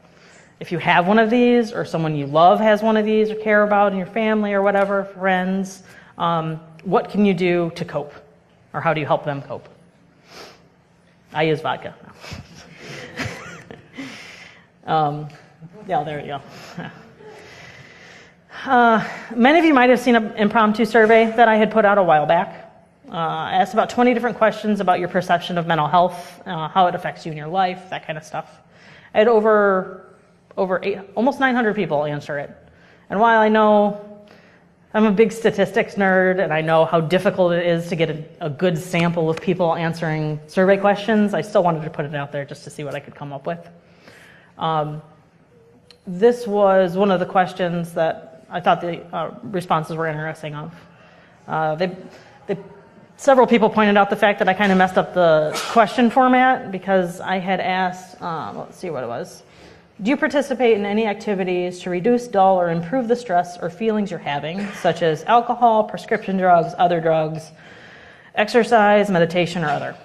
If you have one of these, or someone you love has one of these, or care about in your family or whatever, friends, what can you do to cope? Or how do you help them cope? I use vodka. Yeah, there you go. Many of you might have seen an impromptu survey that I had put out a while back. I asked about 20 different questions about your perception of mental health, how it affects you in your life, that kind of stuff. I had almost 900 people answer it. And while I know I'm a big statistics nerd and I know how difficult it is to get a good sample of people answering survey questions, I still wanted to put it out there just to see what I could come up with. This was one of the questions that I thought the responses were interesting of. Several people pointed out the fact that I kind of messed up the question format because I had asked, let's see what it was. Do you participate in any activities to reduce, dull, or improve the stress or feelings you're having, such as alcohol, prescription drugs, other drugs, exercise, meditation, or other?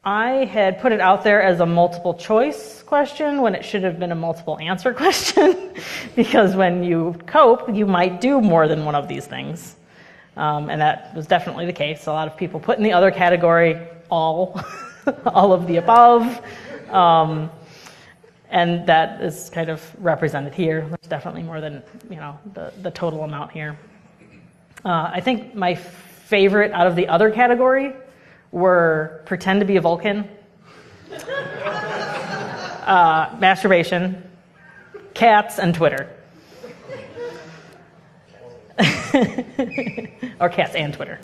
I had put it out there as a multiple choice question when it should have been a multiple answer question because when you cope, you might do more than one of these things. And that was definitely the case. A lot of people put in the other category all, all of the above. And that is kind of represented here. There's definitely more than the total amount here. I think my favorite out of the other category were pretend to be a Vulcan, masturbation, cats, and Twitter. Or cats and Twitter.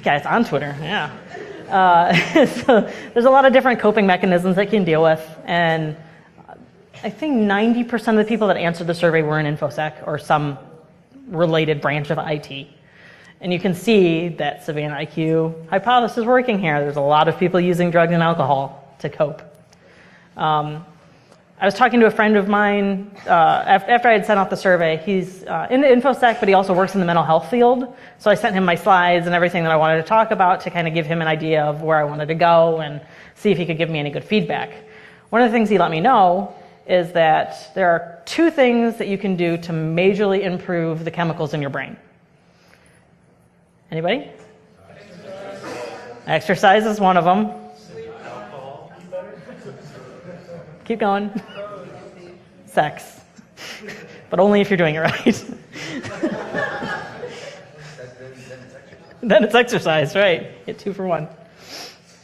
Cats on Twitter, yeah. So there's a lot of different coping mechanisms that you can deal with, and I think 90% of the people that answered the survey were in Infosec or some related branch of IT. And you can see that Savannah IQ hypothesis is working here. There's a lot of people using drugs and alcohol to cope. I was talking to a friend of mine after I had sent out the survey. He's in the Infosec, but he also works in the mental health field. So I sent him my slides and everything that I wanted to talk about to kind of give him an idea of where I wanted to go and see if he could give me any good feedback. One of the things he let me know is that there are 2 things that you can do to majorly improve the chemicals in your brain. Anybody? Exercise is one of them. Keep going. Sex. But only if you're doing it right. Then it's exercise, right? Get 2 for 1.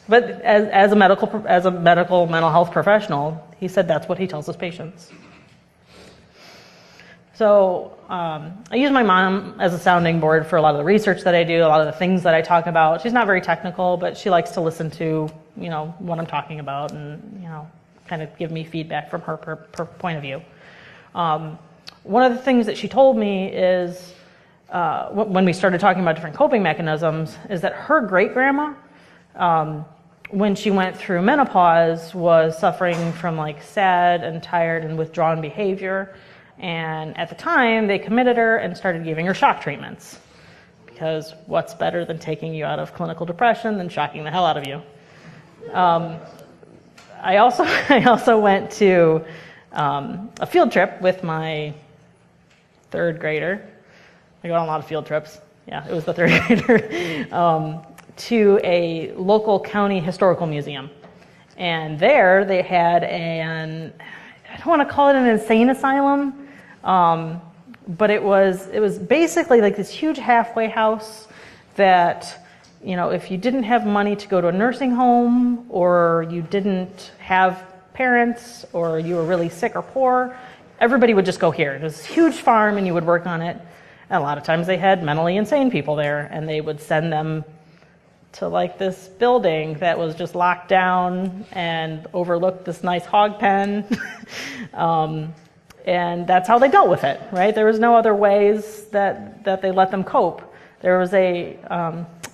But as a medical mental health professional, he said that's what he tells his patients. So I use my mom as a sounding board for a lot of the research that I do, a lot of the things that I talk about. She's not very technical, but she likes to listen to, what I'm talking about and, kind of give me feedback from her point of view. One of the things that she told me is, when we started talking about different coping mechanisms, is that her great-grandma, when she went through menopause, was suffering from sad and tired and withdrawn behavior. And at the time, they committed her and started giving her shock treatments. Because what's better than taking you out of clinical depression than shocking the hell out of you? I also went to a field trip with my third grader. I go on a lot of field trips. Yeah, it was the third grader. To a local county historical museum. And there they had I don't want to call it an insane asylum, but it was basically like this huge halfway house that, if you didn't have money to go to a nursing home, or you didn't have parents, or you were really sick or poor, everybody would just go here. It was a huge farm and you would work on it. And a lot of times they had mentally insane people there, and they would send them to like this building that was just locked down and overlooked this nice hog pen. And that's how they dealt with it, right? There was no other ways that they let them cope. There was a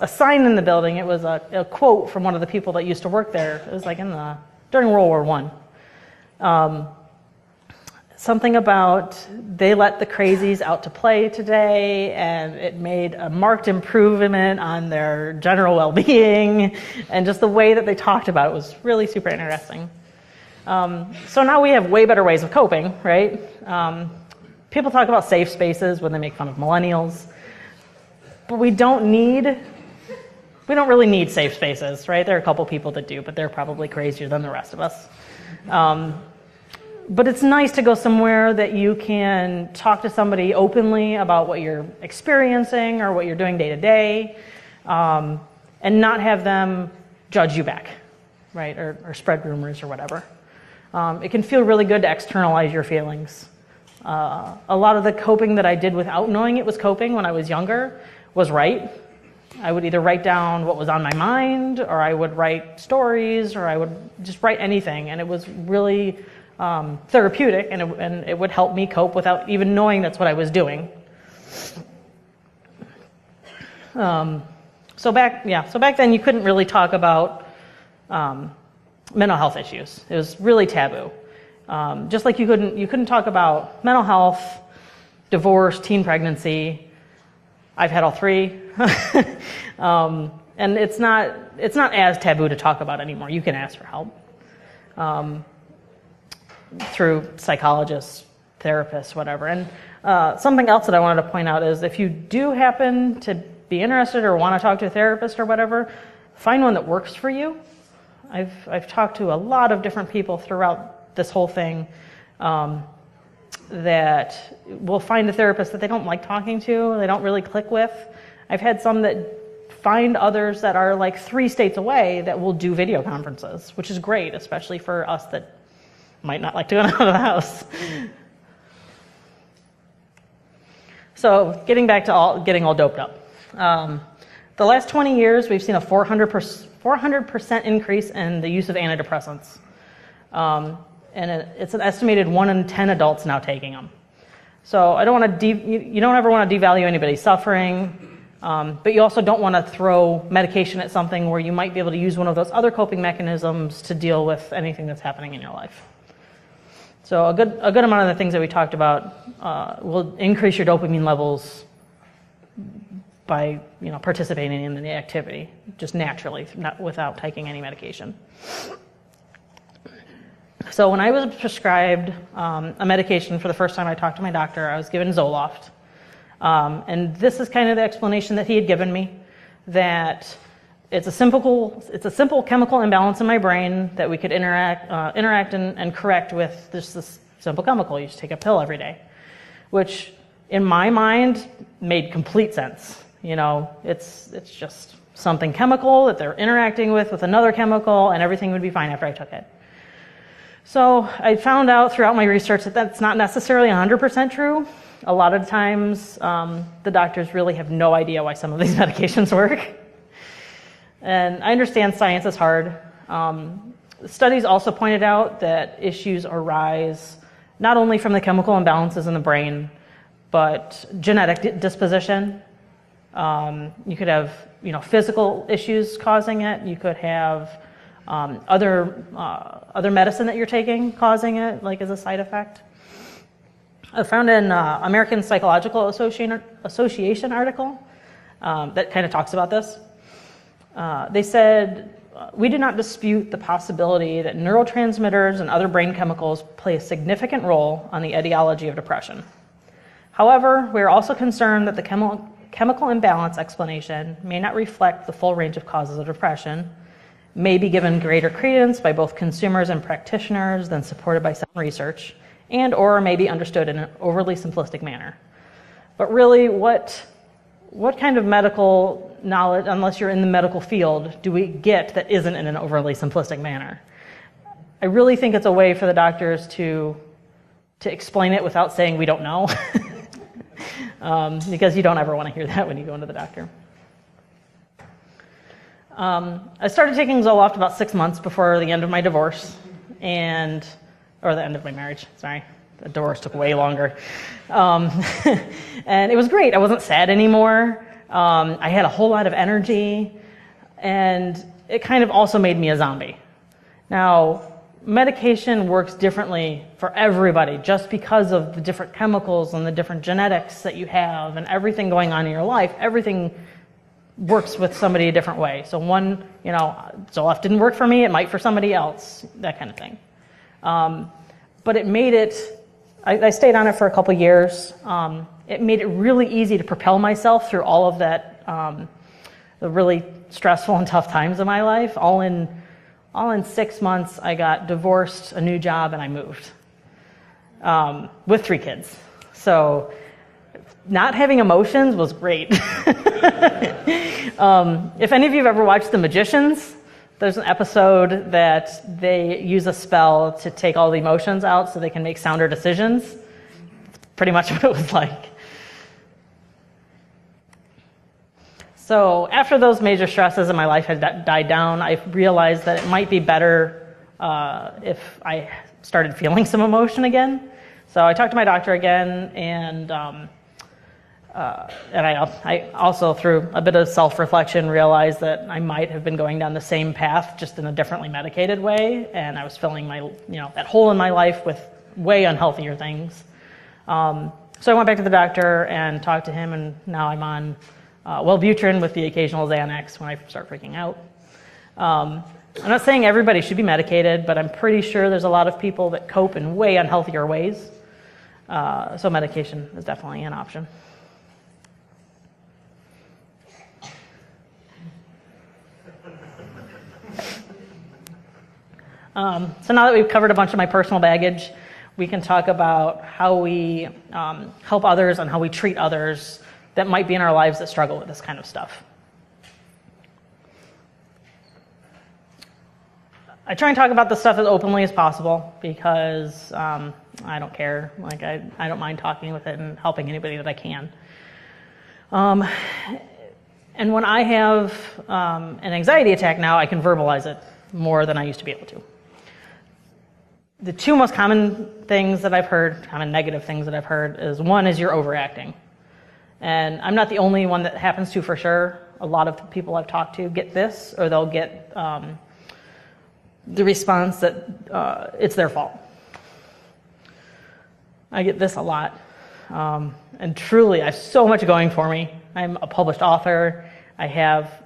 sign in the building. It was a quote from one of the people that used to work there. It was like during World War I. Something about they let the crazies out to play today, and it made a marked improvement on their general well-being, and just the way that they talked about it was really super interesting. So now we have way better ways of coping, right? People talk about safe spaces when they make fun of millennials, but we don't really need safe spaces, right? There are a couple people that do, but they're probably crazier than the rest of us. But it's nice to go somewhere that you can talk to somebody openly about what you're experiencing or what you're doing day to day, and not have them judge you back, right? Or spread rumors or whatever. It can feel really good to externalize your feelings. A lot of the coping that I did without knowing it was coping when I was younger was write. I would either write down what was on my mind, or I would write stories, or I would just write anything, and it was really therapeutic, and it would help me cope without even knowing that's what I was doing. So back then you couldn't really talk about mental health issues. It was really taboo. Just like you couldn't talk about mental health, divorce, teen pregnancy. I've had all three. And it's not as taboo to talk about anymore. You can ask for help. Through psychologists, therapists, whatever. And something else that I wanted to point out is if you do happen to be interested or want to talk to a therapist or whatever, find one that works for you. I've talked to a lot of different people throughout this whole thing that will find a therapist that they don't like talking to, they don't really click with. I've had some that find others that are like 3 states away that will do video conferences, which is great, especially for us that might not like to go out of the house. So getting back to getting all doped up. The last 20 years, we've seen a 400% increase in the use of antidepressants. And it's an estimated 1 in 10 adults now taking them. So I don't want to, you don't ever want to devalue anybody's suffering, but you also don't want to throw medication at something where you might be able to use one of those other coping mechanisms to deal with anything that's happening in your life. So a good amount of the things that we talked about will increase your dopamine levels by participating in the activity, just naturally, not without taking any medication. So when I was prescribed a medication for the first time I talked to my doctor, I was given Zoloft. And this is kind of the explanation that he had given me, that it's a simple chemical imbalance in my brain that we could interact and correct with this simple chemical. You just take a pill every day, which in my mind made complete sense. It's just something chemical that they're interacting with another chemical, and everything would be fine after I took it. So I found out throughout my research that that's not necessarily 100% true. A lot of times the doctors really have no idea why some of these medications work. And I understand science is hard. Studies also pointed out that issues arise not only from the chemical imbalances in the brain, but genetic disposition. You could have, physical issues causing it. You could have other medicine that you're taking causing it, like as a side effect. I found an American Psychological Association article that kind of talks about this. They said, we do not dispute the possibility that neurotransmitters and other brain chemicals play a significant role on the etiology of depression. However, we are also concerned that the chemical imbalance explanation may not reflect the full range of causes of depression, may be given greater credence by both consumers and practitioners than supported by some research, and or may be understood in an overly simplistic manner. But really, what kind of medical knowledge, unless you're in the medical field, do we get that isn't in an overly simplistic manner? I really think it's a way for the doctors to explain it without saying we don't know, because you don't ever want to hear that when you go into the doctor. I started taking Zoloft about 6 months before the end of my divorce, or the end of my marriage, sorry. The divorce took way longer. And it was great. I wasn't sad anymore. I had a whole lot of energy, and it kind of also made me a zombie. Now, medication works differently for everybody just because of the different chemicals and the different genetics that you have and everything going on in your life. Everything works with somebody a different way. So one, Zoloft didn't work for me, it might for somebody else, that kind of thing. But it made it, I stayed on it for a couple years. It made it really easy to propel myself through all of that, the really stressful and tough times of my life. All in 6 months, I got divorced, a new job, and I moved with 3 kids. So not having emotions was great. If any of you have ever watched The Magicians, there's an episode that they use a spell to take all the emotions out so they can make sounder decisions. It's pretty much what it was like. So after those major stresses in my life had died down, I realized that it might be better if I started feeling some emotion again. So I talked to my doctor again, and I also, through a bit of self-reflection, realized that I might have been going down the same path, just in a differently medicated way, and I was filling my, that hole in my life with way unhealthier things. So I went back to the doctor and talked to him, and now I'm on Wellbutrin with the occasional Xanax when I start freaking out. I'm not saying everybody should be medicated, but I'm pretty sure there's a lot of people that cope in way unhealthier ways. So medication is definitely an option. So now that we've covered a bunch of my personal baggage, we can talk about how we help others and how we treat others that might be in our lives that struggle with this kind of stuff. I try and talk about this stuff as openly as possible because I don't care. I don't mind talking with it and helping anybody that I can. And when I have an anxiety attack now, I can verbalize it more than I used to be able to. The 2 most common things that I've heard, common negative things that I've heard, is one is you're overacting. And I'm not the only one that happens to for sure. A lot of people I've talked to get this, or they'll get the response that it's their fault. I get this a lot. And truly, I have so much going for me. I'm a published author. I have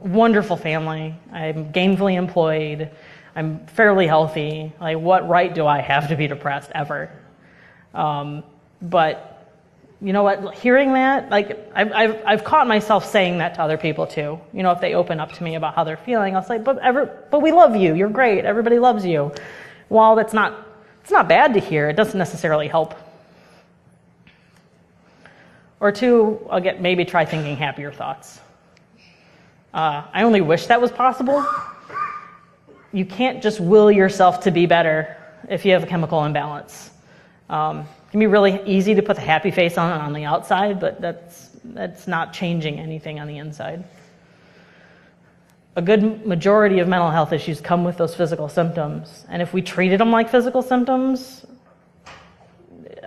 wonderful family. I'm gainfully employed. I'm fairly healthy. Like, what right do I have to be depressed ever? But you know what? Hearing that, I've caught myself saying that to other people too. If they open up to me about how they're feeling, I'll say, "But we love you. You're great. Everybody loves you." While it's not bad to hear, it doesn't necessarily help. Or 2, I'll maybe try thinking happier thoughts. I only wish that was possible. You can't just will yourself to be better if you have a chemical imbalance. It can be really easy to put the happy face on the outside, but that's not changing anything on the inside. A good majority of mental health issues come with those physical symptoms, and if we treated them like physical symptoms,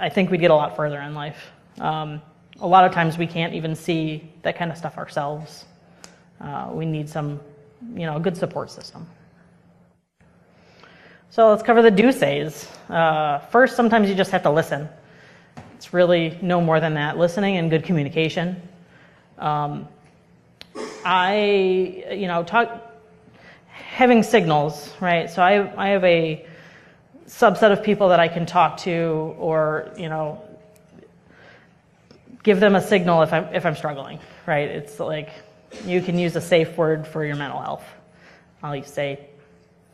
I think we'd get a lot further in life. A lot of times we can't even see that kind of stuff ourselves. We need some, a good support system. So let's cover the do-says. First, sometimes you just have to listen. It's really no more than that. Listening and good communication. Having signals, right? So I have a subset of people that I can talk to, or give them a signal if I'm struggling, right? It's like you can use a safe word for your mental health. I'll say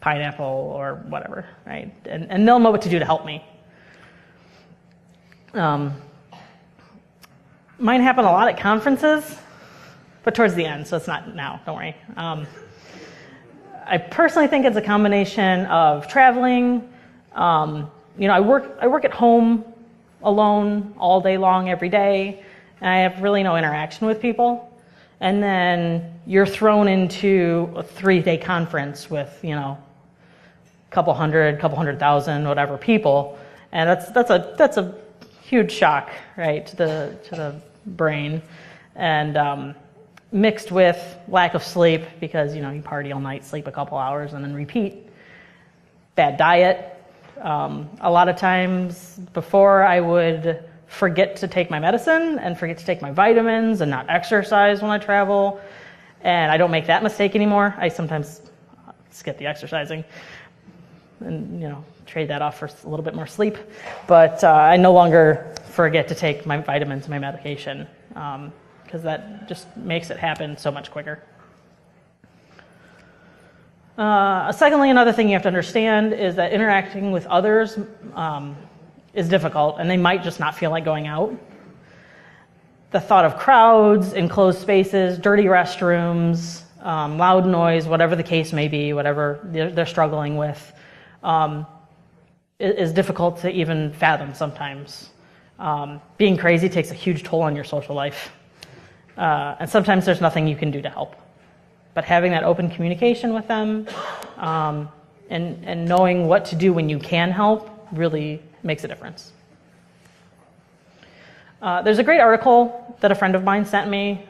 pineapple or whatever, right? And they'll know what to do to help me. Mine happen a lot at conferences, but towards the end, so it's not now, don't worry. I personally think it's a combination of traveling. I work at home alone all day long every day, and I have really no interaction with people. And then you're thrown into a 3-day conference with, couple hundred thousand, whatever people, and that's a huge shock, right, to the brain, and mixed with lack of sleep because you party all night, sleep a couple hours, and then repeat. Bad diet. A lot of times before I would forget to take my medicine and forget to take my vitamins and not exercise when I travel, and I don't make that mistake anymore. I sometimes skip the exercising and trade that off for a little bit more sleep, but I no longer forget to take my vitamins and my medication because that just makes it happen so much quicker. Secondly, another thing you have to understand is that interacting with others is difficult, and they might just not feel like going out. The thought of crowds, enclosed spaces, dirty restrooms, loud noise, whatever the case may be, whatever they're struggling with, is difficult to even fathom sometimes. Being crazy takes a huge toll on your social life, and sometimes there's nothing you can do to help. But having that open communication with them and knowing what to do when you can help really makes a difference. There's a great article that a friend of mine sent me.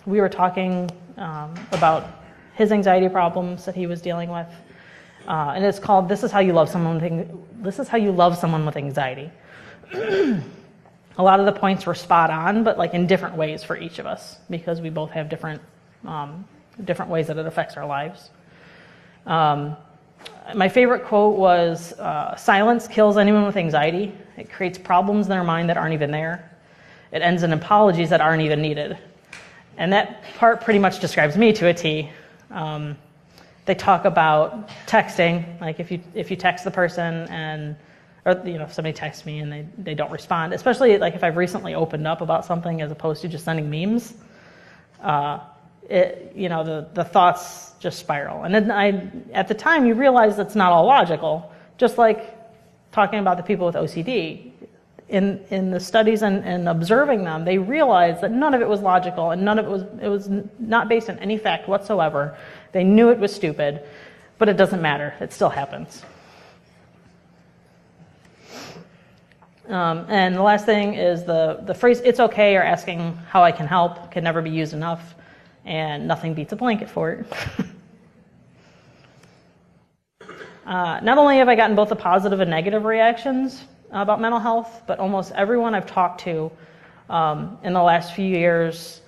We were talking about his anxiety problems that he was dealing with, and it's called "This is How You Love Someone with Anxiety." A lot of the points were spot on, but like in different ways for each of us because we both have different ways that it affects our lives. My favorite quote was, "Silence kills anyone with anxiety. It creates problems in their mind that aren't even there. It ends in apologies that aren't even needed." And that part pretty much describes me to a T. They talk about texting, like if you text the person if somebody texts me and they don't respond, especially like if I've recently opened up about something as opposed to just sending memes, the thoughts just spiral. And then at the time, you realize that's not all logical. Just like talking about the people with OCD, in the studies and observing them, they realized that none of it was logical and none of it was not based on any fact whatsoever. They knew it was stupid, but it doesn't matter. It still happens. And the last thing is the phrase "it's okay" or asking how I can help can never be used enough, and nothing beats a blanket for it. Not only have I gotten both the positive and negative reactions about mental health, but almost everyone I've talked to in the last few years,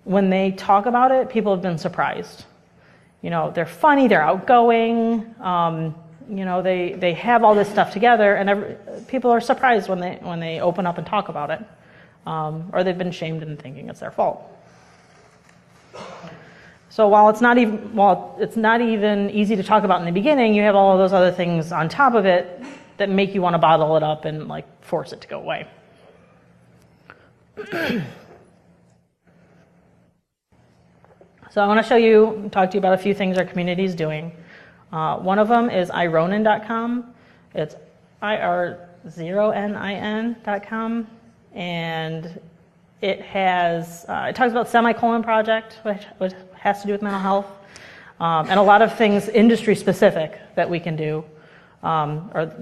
when they talk about it, people have been surprised. They're funny, they're outgoing, they have all this stuff together, and people are surprised when they open up and talk about it, or they've been shamed into thinking it's their fault. So while it's not even easy to talk about in the beginning, you have all of those other things on top of it that make you want to bottle it up and force it to go away. So I want to talk to you about a few things our community is doing. One of them is ironin.com. It's ir0nin.com, and it talks about Semicolon Project, which has to do with mental health, and a lot of things industry specific that we can do, or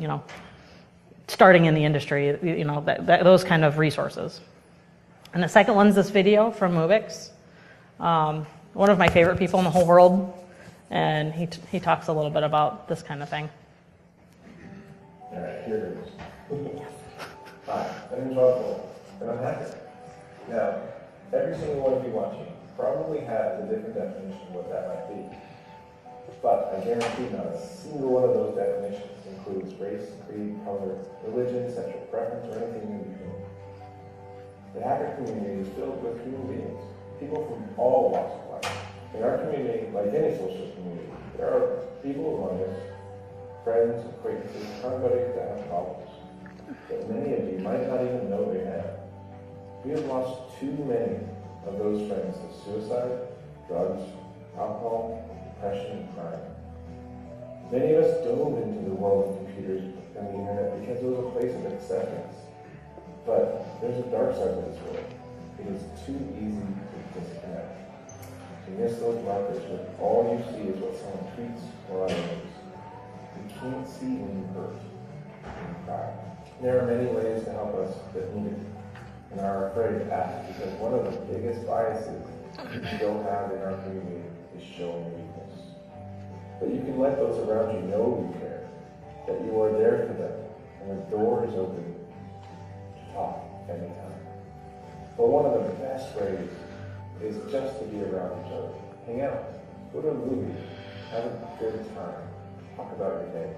starting in the industry, those kind of resources. And the second one's this video from Mubix, one of my favorite people in the whole world, and he talks a little bit about this kind of thing. All right, here it is. Hi, I'm thoughtful, and I'm happy. Now, every single one of you watching probably has a different definition of what that might be. But I guarantee not a single one of those definitions includes race, creed, color, religion, sexual preference, or anything in between. The hacker community is filled with human beings, people from all walks of life. In our community, like any social community, there are people among us, friends, acquaintances, buddies that have problems that many of you might not even know they have. We have lost too many of those friends to suicide, drugs, alcohol, depression, and crime. Many of us dove into the world of computers and the internet because it was a place of acceptance. But there's a dark side to this world. It is too easy to disconnect. To miss those markers when all you see is what someone tweets or audios. You can't see when you hurt and cry. There are many ways to help us that need it and are afraid to ask, because one of the biggest biases we still have in our community is showing weakness. But you can let those around you know you care, that you are there for them, and the door is open to talk anytime. But one of the best ways is just to be around each other. Hang out, go to a movie, have a good time, talk about your day.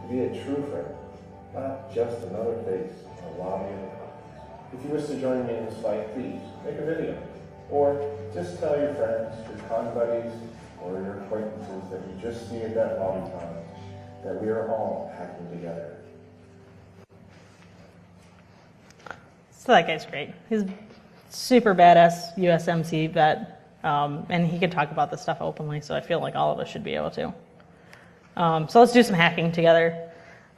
To be a true friend, not just another face in a lobby of a conference. If you wish to join me in this fight, please make a video. Or just tell your friends, your con buddies, or your acquaintances that you just see at that lobby time that we are all hacking together. So that guy's great. He's super badass USMC vet, and he can talk about this stuff openly, so I feel like all of us should be able to. So let's do some hacking together.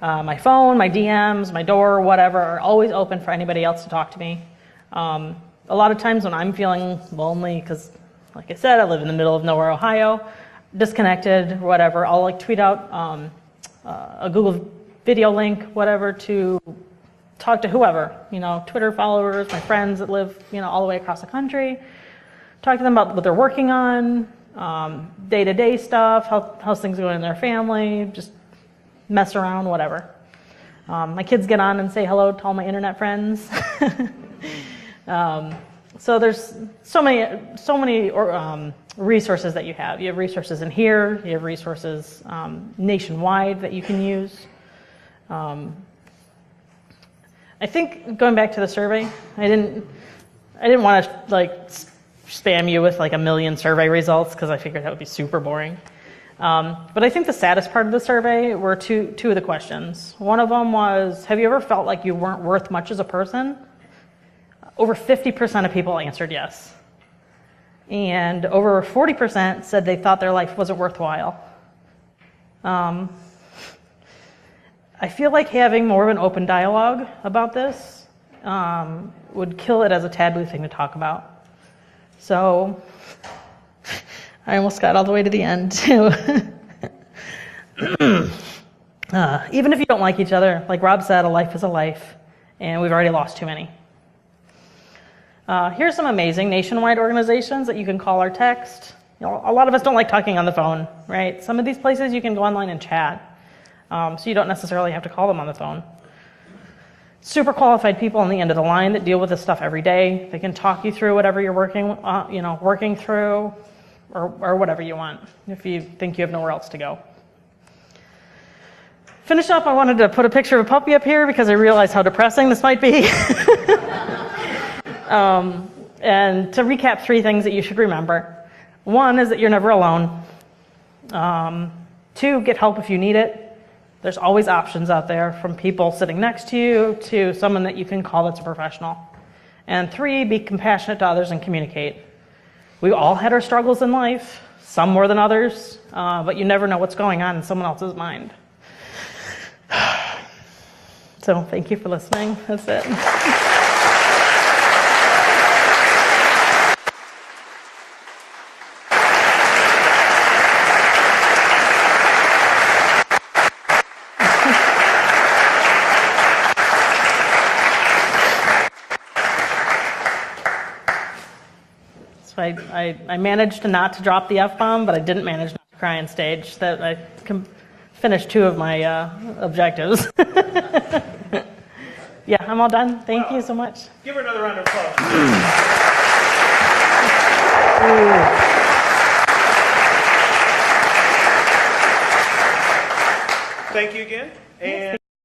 My phone, my DMs, my door, whatever, are always open for anybody else to talk to me. A lot of times when I'm feeling lonely, because like I said, I live in the middle of nowhere, Ohio, disconnected, whatever, I'll like tweet out a Google video link, whatever, to talk to whoever, Twitter followers, my friends that live, all the way across the country, talk to them about what they're working on, day-to-day stuff, how's things going in their family, just mess around, whatever. My kids get on and say hello to all my internet friends. So there's so many resources that you have. You have resources in here. You have resources nationwide that you can use. I think going back to the survey, I didn't want to spam you with a million survey results because I figured that would be super boring. But I think the saddest part of the survey were two of the questions. One of them was, have you ever felt like you weren't worth much as a person? Over 50% of people answered yes. And over 40% said they thought their life wasn't worthwhile. I feel like having more of an open dialogue about this would kill it as a taboo thing to talk about. So I almost got all the way to the end, too. Even if you don't like each other, like Rob said, a life is a life, and we've already lost too many. Here's some amazing nationwide organizations that you can call or text. A lot of us don't like talking on the phone, right? Some of these places you can go online and chat, so you don't necessarily have to call them on the phone. Super qualified people on the end of the line that deal with this stuff every day. They can talk you through whatever you're working through, or whatever you want, if you think you have nowhere else to go. Finish up, I wanted to put a picture of a puppy up here because I realized how depressing this might be. And to recap 3 things that you should remember. 1 is that you're never alone. 2, get help if you need it. There's always options out there, from people sitting next to you to someone that you can call that's a professional. And 3, be compassionate to others and communicate. We all had our struggles in life, some more than others, but you never know what's going on in someone else's mind. So thank you for listening. That's it. So I managed not to drop the F-bomb, but I didn't manage not to cry on stage. That I finished 2 of my objectives. Yeah, I'm all done. Thank you so much. Give her another round of applause. Thank you again. And